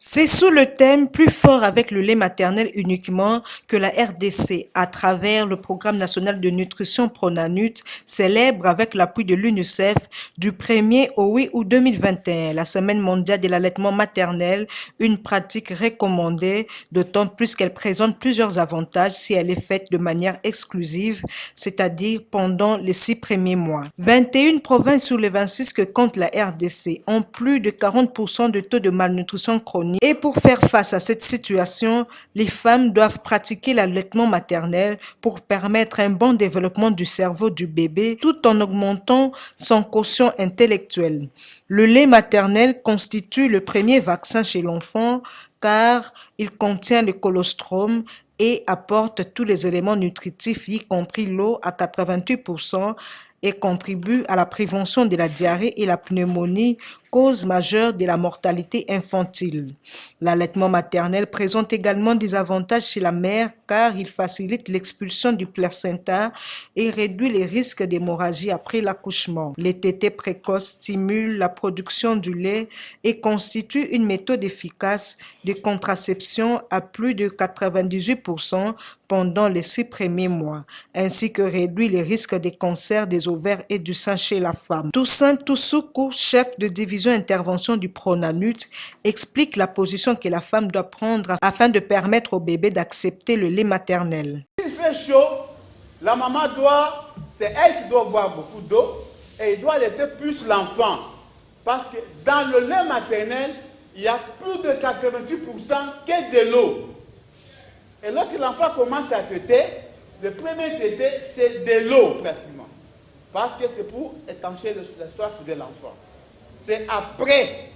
C'est sous le thème Plus fort avec le lait maternel uniquement que la RDC, à travers le Programme national de nutrition Pronanut, célèbre avec l'appui de l'UNICEF du 1er au 8 août 2021 la Semaine mondiale de l'allaitement maternel, une pratique recommandée, d'autant plus qu'elle présente plusieurs avantages si elle est faite de manière exclusive, c'est-à-dire pendant les 6 premiers mois. 21 provinces sur les 26 que compte la RDC ont plus de 40% de taux de malnutrition chronique. Et pour faire face à cette situation, les femmes doivent pratiquer l'allaitement maternel pour permettre un bon développement du cerveau du bébé tout en augmentant son quotient intellectuel. Le lait maternel constitue le premier vaccin chez l'enfant car il contient le colostrum et apporte tous les éléments nutritifs, y compris l'eau à 88%, et contribue à la prévention de la diarrhée et la pneumonie, cause majeure de la mortalité infantile. L'allaitement maternel présente également des avantages chez la mère car il facilite l'expulsion du placenta et réduit les risques d'hémorragie après l'accouchement. Les tétées précoces stimulent la production du lait et constituent une méthode efficace de contraception à plus de 98% pendant les 6 premiers mois, ainsi que réduit les risques des cancers des ovaires et du sein chez la femme. Toussaint Toussoukou, chef de division intervention du Pronanut, explique la position que la femme doit prendre afin de permettre au bébé d'accepter le lait maternel. Il fait chaud, la maman c'est elle qui doit boire beaucoup d'eau et il doit allaiter plus l'enfant. Parce que dans le lait maternel, il y a plus de 88% que de l'eau. Et lorsque l'enfant commence à téter, le premier tété, c'est de l'eau pratiquement. Parce que c'est pour étancher la soif de l'enfant. C'est après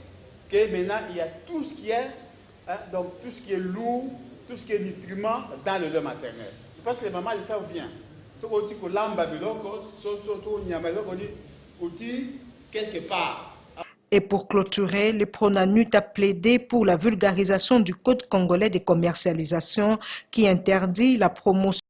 que maintenant il y a tout ce qui est, donc tout ce qui est lourd, tout ce qui est nutriments dans le lait maternel. Je pense que les mamans le savent bien. Ce qu'on dit que l'amba biloko, quelque part. Et pour clôturer, le Pronanut a plaidé pour la vulgarisation du Code congolais de commercialisation qui interdit la promotion